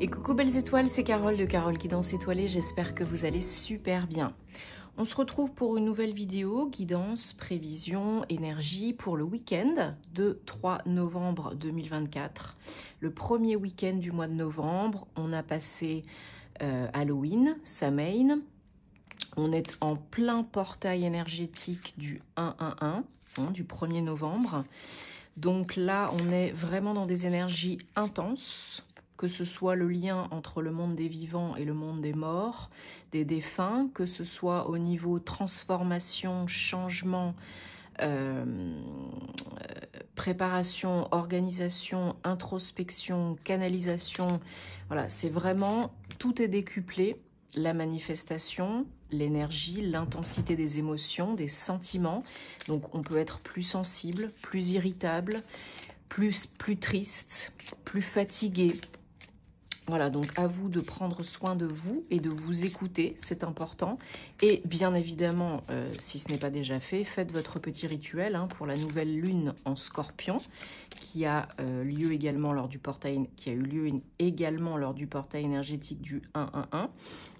Et coucou belles étoiles, c'est Carole de Carole Guidance Étoilée, j'espère que vous allez super bien. On se retrouve pour une nouvelle vidéo, guidance, prévision, énergie pour le week-end de 3 novembre 2024. Le premier week-end du mois de novembre, on a passé Halloween, Samhain. On est en plein portail énergétique du 1-1-1, du 1er novembre. Donc là, on est vraiment dans des énergies intenses, que ce soit le lien entre le monde des vivants et le monde des morts, des défunts, que ce soit au niveau transformation, changement, préparation, organisation, introspection, canalisation. Voilà, c'est vraiment, tout est décuplé. La manifestation, l'énergie, l'intensité des émotions, des sentiments. Donc on peut être plus sensible, plus irritable, plus triste, plus fatigué. Voilà, donc à vous de prendre soin de vous et de vous écouter, c'est important. Et bien évidemment, si ce n'est pas déjà fait, faites votre petit rituel pour la nouvelle lune en Scorpion, qui a lieu également lors du portail, qui a eu lieu également lors du portail énergétique du 1-1-1.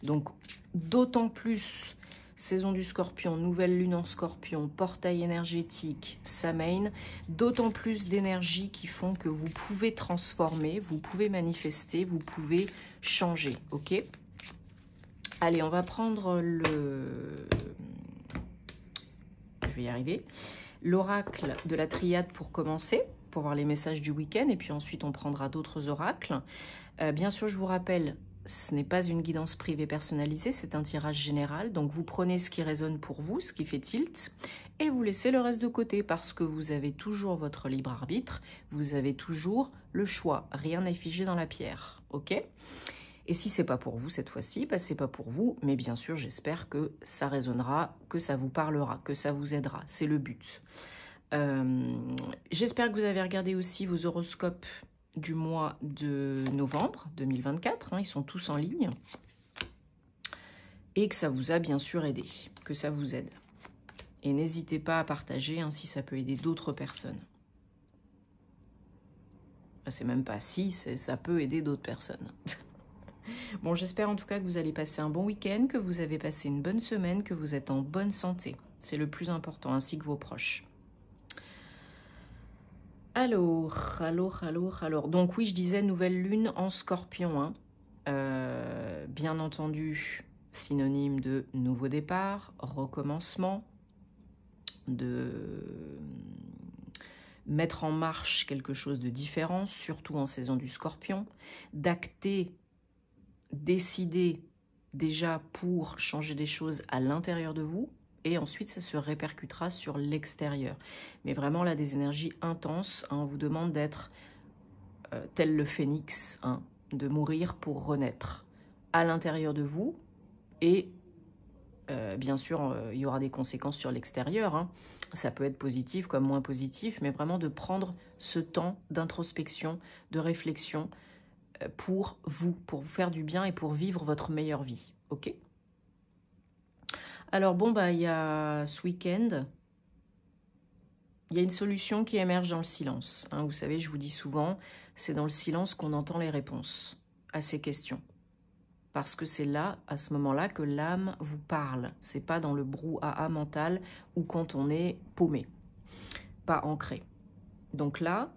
Donc d'autant plus saison du Scorpion, nouvelle lune en Scorpion, portail énergétique, Samhain, d'autant plus d'énergie qui font que vous pouvez transformer, vous pouvez manifester, vous pouvez changer, ok? Allez, on va prendre je vais y arriver, l'oracle de la triade pour commencer, pour voir les messages du week-end, et puis ensuite on prendra d'autres oracles. Bien sûr, je vous rappelle, ce n'est pas une guidance privée personnalisée, c'est un tirage général. Donc vous prenez ce qui résonne pour vous, ce qui fait tilt, et vous laissez le reste de côté parce que vous avez toujours votre libre arbitre, vous avez toujours le choix. Rien n'est figé dans la pierre, ok? Et si c'est pas pour vous cette fois-ci, bah c'est pas pour vous, mais bien sûr j'espère que ça résonnera, que ça vous parlera, que ça vous aidera. C'est le but. J'espère que vous avez regardé aussi vos horoscopes du mois de novembre 2024, ils sont tous en ligne, et que ça vous a bien sûr aidé, que ça vous aide. Et n'hésitez pas à partager si ça peut aider d'autres personnes. C'est même pas si, ça peut aider d'autres personnes. Bon, j'espère en tout cas que vous allez passer un bon week-end, que vous avez passé une bonne semaine, que vous êtes en bonne santé. C'est le plus important, ainsi que vos proches. Alors, donc oui, je disais nouvelle lune en Scorpion, bien entendu, synonyme de nouveau départ, recommencement, de mettre en marche quelque chose de différent, surtout en saison du Scorpion, d'acter, décider déjà pour changer des choses à l'intérieur de vous, et ensuite ça se répercutera sur l'extérieur. Mais vraiment là, des énergies intenses, on vous demande d'être tel le phénix, de mourir pour renaître à l'intérieur de vous, et bien sûr il y aura des conséquences sur l'extérieur, ça peut être positif comme moins positif, mais vraiment de prendre ce temps d'introspection, de réflexion pour vous faire du bien et pour vivre votre meilleure vie, ok? Alors bon, il y a ce week-end, il y a une solution qui émerge dans le silence. Vous savez, je vous dis souvent, c'est dans le silence qu'on entend les réponses à ces questions. Parce que c'est là, à ce moment-là, que l'âme vous parle. C'est pas dans le brouhaha mental ou quand on est paumé, pas ancré. Donc là,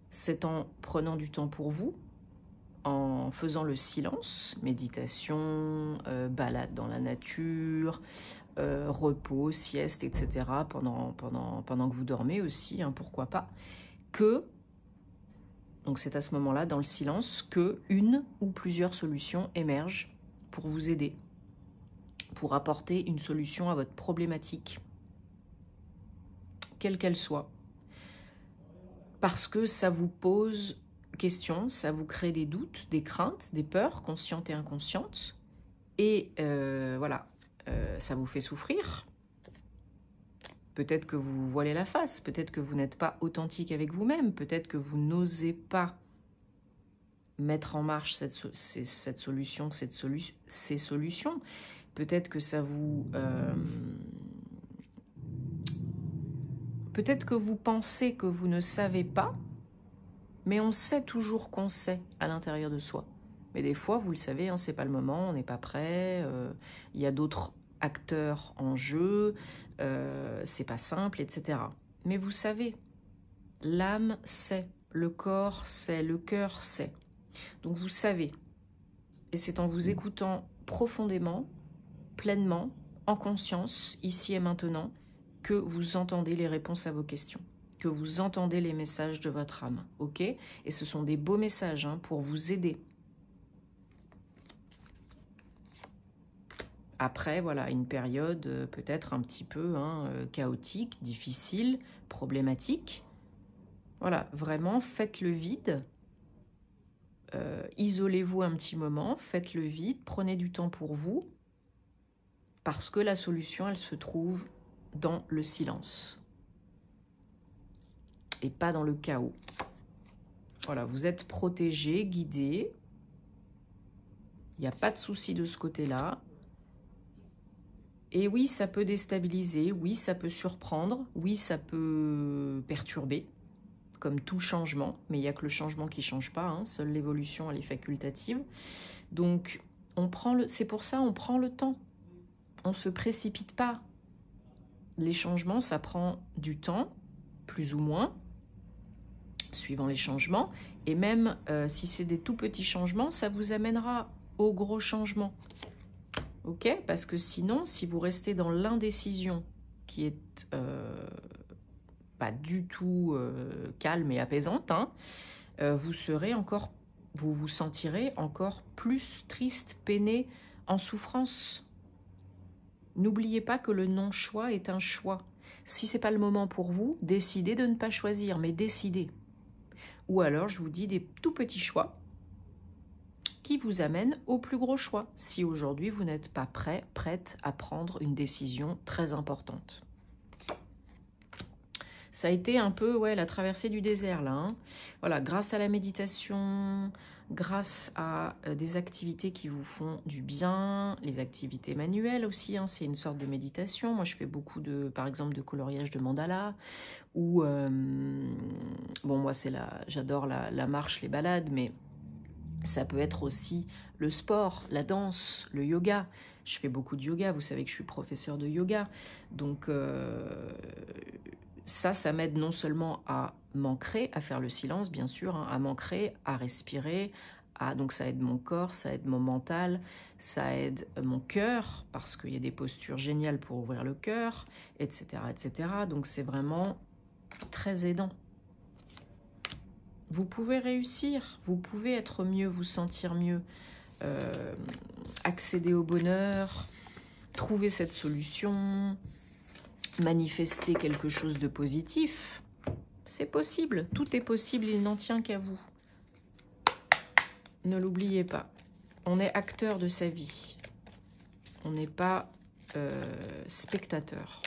c'est en prenant du temps pour vous, en faisant le silence, méditation, balade dans la nature, repos, sieste, etc. pendant que vous dormez aussi, pourquoi pas, donc c'est à ce moment-là, dans le silence, que une ou plusieurs solutions émergent pour vous aider, pour apporter une solution à votre problématique, quelle qu'elle soit. Parce que ça vous pose question, ça vous crée des doutes, des craintes, des peurs, conscientes et inconscientes, et voilà, ça vous fait souffrir. Peut-être que vous vous voilez la face, peut-être que vous n'êtes pas authentique avec vous-même, peut-être que vous n'osez pas mettre en marche ces solutions, peut-être que ça vous... peut-être que vous pensez que vous ne savez pas, mais on sait toujours qu'on sait à l'intérieur de soi. Mais des fois, vous le savez, hein, c'est pas le moment, on n'est pas prêt, il y a d'autres acteurs en jeu, c'est pas simple, etc. Mais vous savez, l'âme sait, le corps sait, le cœur sait. Donc vous savez, et c'est en vous écoutant profondément, pleinement, en conscience, ici et maintenant, que vous entendez les réponses à vos questions, que vous entendez les messages de votre âme, ok? Et ce sont des beaux messages hein, pour vous aider. Après, voilà, une période peut-être un petit peu chaotique, difficile, problématique. Voilà, vraiment, faites le vide. Isolez-vous un petit moment, faites le vide, prenez du temps pour vous, parce que la solution, elle se trouve dans le silence. Et pas dans le chaos. Voilà, vous êtes protégé, guidé. Il n'y a pas de souci de ce côté-là. Et oui, ça peut déstabiliser, oui, ça peut surprendre, oui, ça peut perturber, comme tout changement, mais il n'y a que le changement qui ne change pas, hein, seule l'évolution, elle est facultative. Donc, c'est pour ça on prend le temps, on ne se précipite pas. Les changements, ça prend du temps, plus ou moins, suivant les changements, et même si c'est des tout petits changements, ça vous amènera au gros changement. Ok, parce que sinon, si vous restez dans l'indécision qui est pas du tout calme et apaisante, hein, vous vous sentirez encore plus triste, peiné, en souffrance. N'oubliez pas que le non-choix est un choix. Si c'est pas le moment pour vous, décidez de ne pas choisir, mais décidez. Ou alors, je vous dis des tout petits choix qui vous amène au plus gros choix, si aujourd'hui vous n'êtes pas prête à prendre une décision très importante. Ça a été un peu la traversée du désert là. Hein. Voilà, grâce à la méditation, grâce à des activités qui vous font du bien, les activités manuelles aussi, hein, c'est une sorte de méditation. Moi je fais beaucoup par exemple de coloriage de mandala, ou bon moi j'adore la marche, les balades, mais ça peut être aussi le sport, la danse, le yoga. Je fais beaucoup de yoga, vous savez que je suis professeure de yoga. Donc ça m'aide non seulement à m'ancrer, à faire le silence, bien sûr, hein, à m'ancrer, à respirer. Donc ça aide mon corps, ça aide mon mental, ça aide mon cœur, parce qu'il y a des postures géniales pour ouvrir le cœur, etc., etc. Donc c'est vraiment très aidant. Vous pouvez réussir, vous pouvez être mieux, vous sentir mieux, accéder au bonheur, trouver cette solution, manifester quelque chose de positif. C'est possible, tout est possible, il n'en tient qu'à vous. Ne l'oubliez pas, on est acteur de sa vie, on n'est pas spectateur.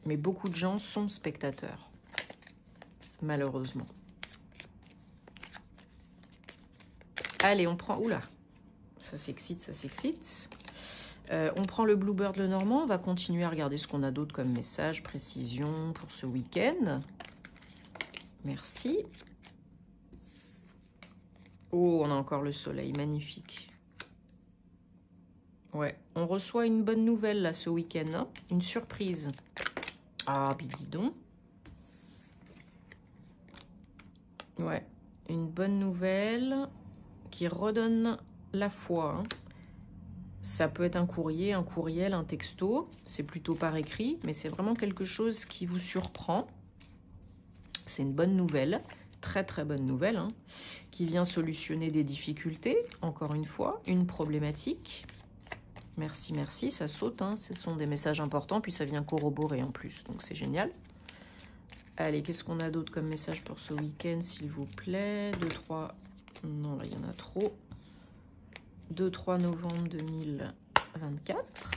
Mais beaucoup de gens sont spectateurs. Malheureusement. Allez, on prend... Oula, ça s'excite, ça s'excite. On prend le Bluebird le Normand. On va continuer à regarder ce qu'on a d'autre comme message, précision pour ce week-end. Merci. Oh, on a encore le soleil, magnifique. Ouais, on reçoit une bonne nouvelle là ce week-end, hein, une surprise. Ah, puis dis donc. Ouais, une bonne nouvelle qui redonne la foi. Hein. Ça peut être un courrier, un courriel, un texto. C'est plutôt par écrit, mais c'est vraiment quelque chose qui vous surprend. C'est une bonne nouvelle, très très bonne nouvelle, hein, qui vient solutionner des difficultés, encore une fois, une problématique. Merci, merci, ça saute. Hein. Ce sont des messages importants, puis ça vient corroborer en plus, donc c'est génial. Allez, qu'est-ce qu'on a d'autre comme message pour ce week-end, s'il vous plaît? 2, 3... Non, là, il y en a trop. 2-3 novembre 2024.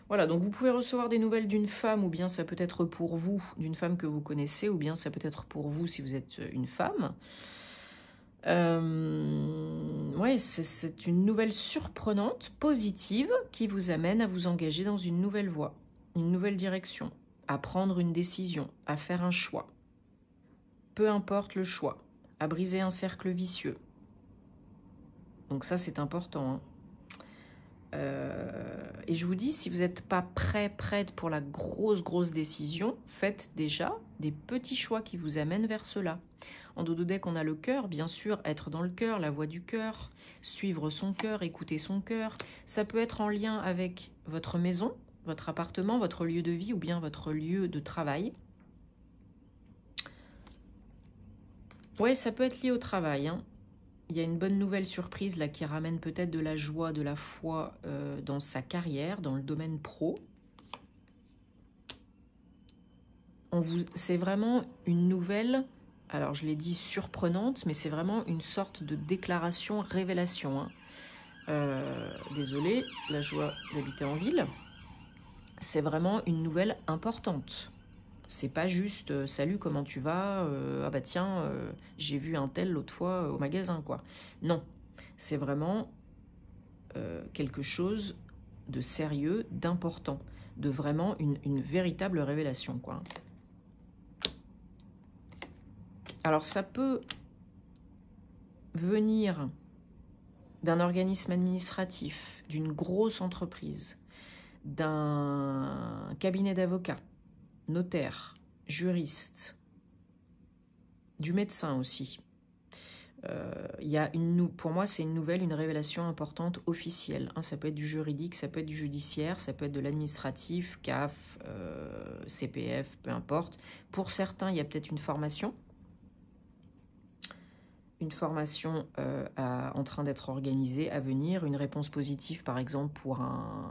Voilà, donc vous pouvez recevoir des nouvelles d'une femme, ou bien ça peut être pour vous, d'une femme que vous connaissez, ou bien ça peut être pour vous si vous êtes une femme. Ouais, c'est une nouvelle surprenante, positive, qui vous amène à vous engager dans une nouvelle voie, une nouvelle direction, à prendre une décision, à faire un choix. Peu importe le choix, à briser un cercle vicieux. Donc ça, c'est important, hein. Et je vous dis, si vous n'êtes pas prête pour la grosse décision, faites déjà des petits choix qui vous amènent vers cela. En dodo deck, on a le cœur, bien sûr, être dans le cœur, la voix du cœur, suivre son cœur, écouter son cœur. Ça peut être en lien avec votre maison, votre appartement, votre lieu de vie ou bien votre lieu de travail. Ouais, ça peut être lié au travail, hein. Il y a une bonne nouvelle surprise là qui ramène peut-être de la joie, de la foi dans sa carrière, dans le domaine pro. C'est vraiment une nouvelle, alors je l'ai dit surprenante, mais c'est vraiment une sorte de déclaration, révélation, hein. Désolée, la joie d'habiter en ville. C'est vraiment une nouvelle importante. C'est pas juste salut, comment tu vas, ah bah tiens, j'ai vu un tel l'autre fois au magasin, quoi. Non, c'est vraiment quelque chose de sérieux, d'important, de vraiment une véritable révélation, quoi. Alors ça peut venir d'un organisme administratif, d'une grosse entreprise, d'un cabinet d'avocats, notaire, juriste, du médecin aussi. Pour moi, c'est une nouvelle, une révélation importante, officielle, hein. Ça peut être du juridique, ça peut être du judiciaire, ça peut être de l'administratif, CAF, CPF, peu importe. Pour certains, il y a peut-être une formation en train d'être organisée, à venir, une réponse positive, par exemple, pour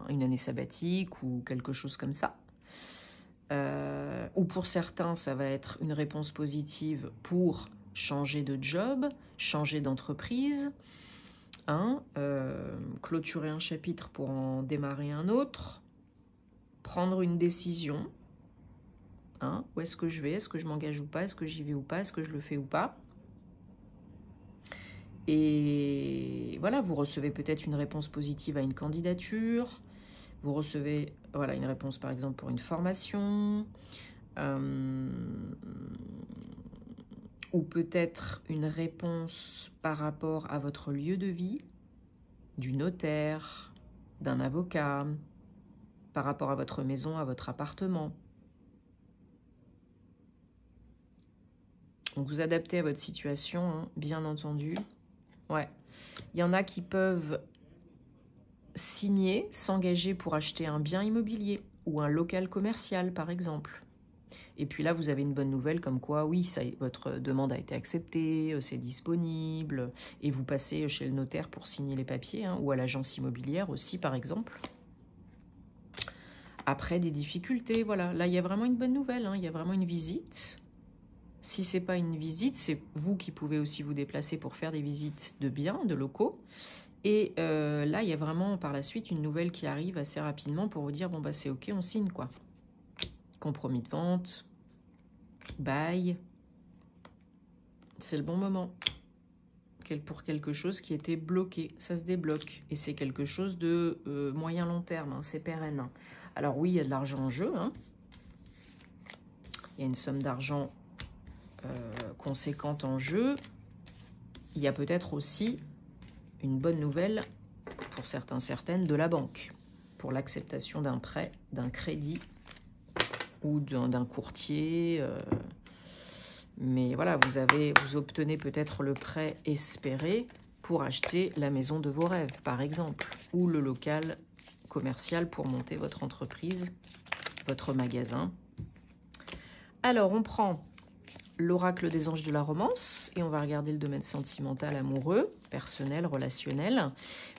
une année sabbatique ou quelque chose comme ça. Ou pour certains, ça va être une réponse positive pour changer de job, changer d'entreprise, hein, clôturer un chapitre pour en démarrer un autre, prendre une décision, hein, où est-ce que je vais, est-ce que je m'engage ou pas, est-ce que j'y vais ou pas, est-ce que je le fais ou pas. Et voilà, vous recevez peut-être une réponse positive à une candidature, vous recevez voilà, une réponse par exemple pour une formation, ou peut-être une réponse par rapport à votre lieu de vie, du notaire, d'un avocat, par rapport à votre maison, à votre appartement. Donc vous adaptez à votre situation, hein, bien entendu. Ouais, il y en a qui peuvent signer, s'engager pour acheter un bien immobilier ou un local commercial, par exemple. Et puis là, vous avez une bonne nouvelle comme quoi, oui, votre demande a été acceptée, c'est disponible, et vous passez chez le notaire pour signer les papiers, hein, ou à l'agence immobilière aussi, par exemple. Après, des difficultés, voilà. Là, il y a vraiment une bonne nouvelle, hein, il y a vraiment une visite. Si ce n'est pas une visite, c'est vous qui pouvez aussi vous déplacer pour faire des visites de biens, de locaux. Et là, il y a vraiment par la suite une nouvelle qui arrive assez rapidement pour vous dire, bon, bah c'est ok, on signe, quoi. Compromis de vente, bail, c'est le bon moment. Pour quelque chose qui était bloqué, ça se débloque. Et c'est quelque chose de moyen-long terme, hein, c'est pérenne. Hein. Alors oui, il y a de l'argent en jeu. Hein. Il y a une somme d'argent conséquente en jeu. Il y a peut-être aussi une bonne nouvelle pour certains, certaines, de la banque, pour l'acceptation d'un prêt, d'un crédit ou d'un courtier. Mais voilà, vous obtenez peut-être le prêt espéré pour acheter la maison de vos rêves, par exemple, ou le local commercial pour monter votre entreprise, votre magasin. Alors, on prend l'oracle des anges de la romance et on va regarder le domaine sentimental, amoureux, personnel, relationnel.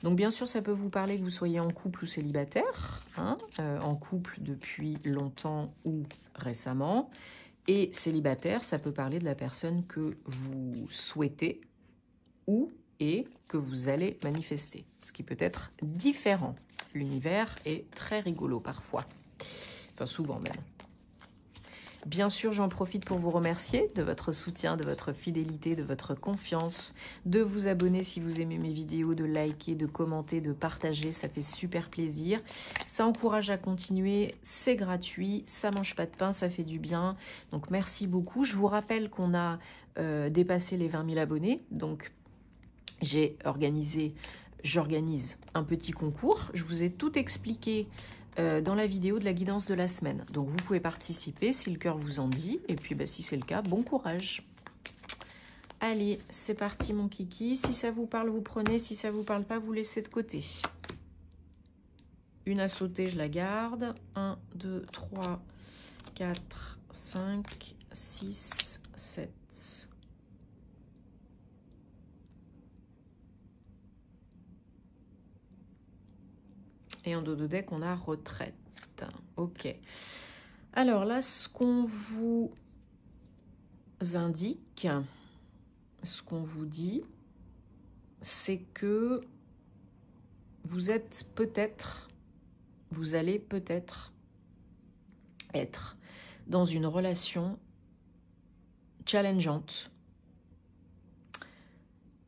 Donc bien sûr, ça peut vous parler que vous soyez en couple ou célibataire, hein, en couple depuis longtemps ou récemment. Et célibataire, ça peut parler de la personne que vous souhaitez ou et que vous allez manifester, ce qui peut être différent. L'univers est très rigolo parfois, enfin souvent même. Bien sûr, j'en profite pour vous remercier de votre soutien, de votre fidélité, de votre confiance, de vous abonner si vous aimez mes vidéos, de liker, de commenter, de partager, ça fait super plaisir. Ça encourage à continuer, c'est gratuit, ça mange pas de pain, ça fait du bien. Donc merci beaucoup. Je vous rappelle qu'on a dépassé les 20 000 abonnés, donc j'organise un petit concours. Je vous ai tout expliqué dans la vidéo de la guidance de la semaine. Donc vous pouvez participer si le cœur vous en dit. Et puis si c'est le cas, bon courage. Allez, c'est parti mon kiki. Si ça vous parle, vous prenez. Si ça vous parle pas, vous laissez de côté. Une à sauter, je la garde. 1, 2, 3, 4, 5, 6, 7. Et en dos de deck, on a retraite. Ok. Alors là, ce qu'on vous indique, ce qu'on vous dit, c'est que vous allez peut-être être dans une relation challengeante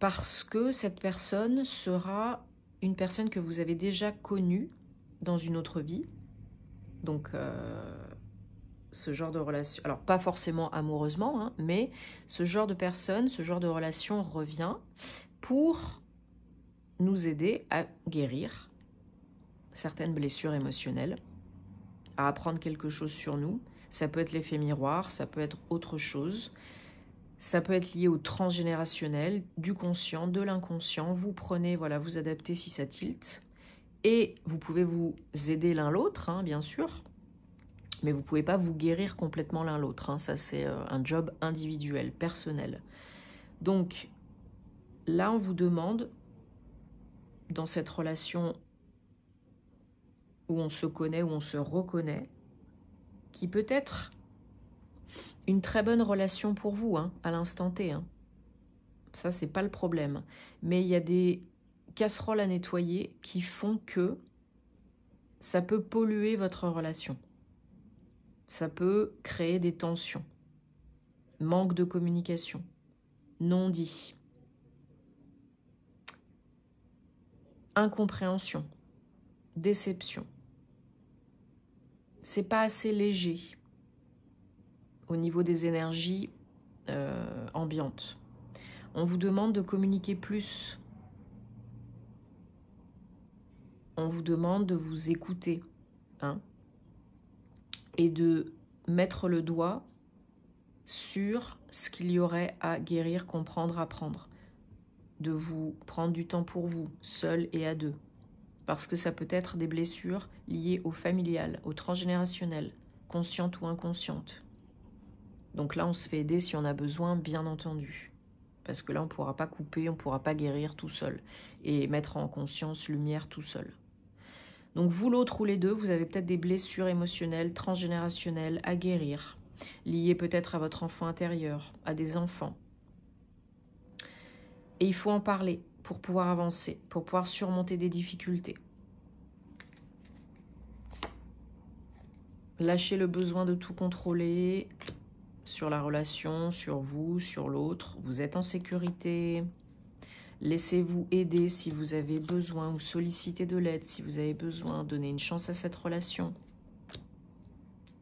parce que cette personne sera une personne que vous avez déjà connue dans une autre vie. Donc, ce genre de relation, alors pas forcément amoureusement, hein, mais ce genre de personne, ce genre de relation revient pour nous aider à guérir certaines blessures émotionnelles, à apprendre quelque chose sur nous. Ça peut être l'effet miroir, ça peut être autre chose. Ça peut être lié au transgénérationnel, du conscient, de l'inconscient. Vous prenez, voilà, vous adaptez si ça tilte. Et vous pouvez vous aider l'un l'autre, hein, bien sûr. Mais vous ne pouvez pas vous guérir complètement l'un l'autre. Hein. Ça, c'est un job individuel, personnel. Donc, là, on vous demande, dans cette relation où on se connaît, où on se reconnaît, qui peut être une très bonne relation pour vous, hein, à l'instant T. Hein. Ça, c'est pas le problème. Mais il y a des casseroles à nettoyer qui font que ça peut polluer votre relation. Ça peut créer des tensions. Manque de communication. Non dit. Incompréhension. Déception. C'est pas assez léger au niveau des énergies ambiantes. On vous demande de communiquer plus. On vous demande de vous écouter, hein, et de mettre le doigt sur ce qu'il y aurait à guérir, comprendre, apprendre. De vous prendre du temps pour vous, seul et à deux. Parce que ça peut être des blessures liées au familial, au transgénérationnel, conscientes ou inconscientes. Donc là, on se fait aider si on a besoin, bien entendu. Parce que là, on ne pourra pas couper, on ne pourra pas guérir tout seul. Et mettre en conscience, lumière tout seul. Donc vous, l'autre ou les deux, vous avez peut-être des blessures émotionnelles, transgénérationnelles à guérir. Liées peut-être à votre enfant intérieur, à des enfants. Et il faut en parler pour pouvoir avancer, pour pouvoir surmonter des difficultés. Lâchez le besoin de tout contrôler sur la relation, sur vous, sur l'autre. Vous êtes en sécurité. Laissez-vous aider si vous avez besoin ou solliciter de l'aide si vous avez besoin. Donnez une chance à cette relation.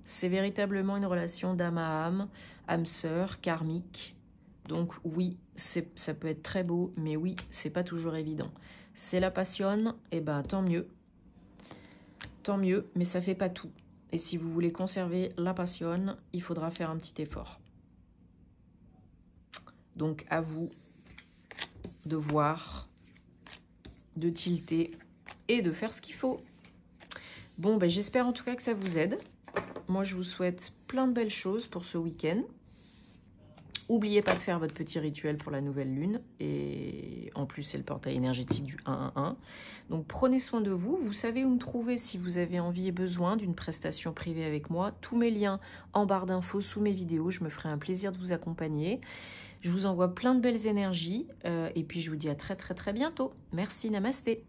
C'est véritablement une relation d'âme à âme sœur, karmique. Donc oui, ça peut être très beau, mais oui, c'est pas toujours évident. C'est la passion, et ben tant mieux. Tant mieux, mais ça fait pas tout. Et si vous voulez conserver la passion, il faudra faire un petit effort. Donc à vous de voir, de tilter et de faire ce qu'il faut. Bon, ben, j'espère en tout cas que ça vous aide. Moi, je vous souhaite plein de belles choses pour ce week-end. N'oubliez pas de faire votre petit rituel pour la nouvelle lune. Et en plus, c'est le portail énergétique du 111. Donc, prenez soin de vous. Vous savez où me trouver si vous avez envie et besoin d'une prestation privée avec moi. Tous mes liens en barre d'infos sous mes vidéos. Je me ferai un plaisir de vous accompagner. Je vous envoie plein de belles énergies. Et puis, je vous dis à très, très, très bientôt. Merci, namasté.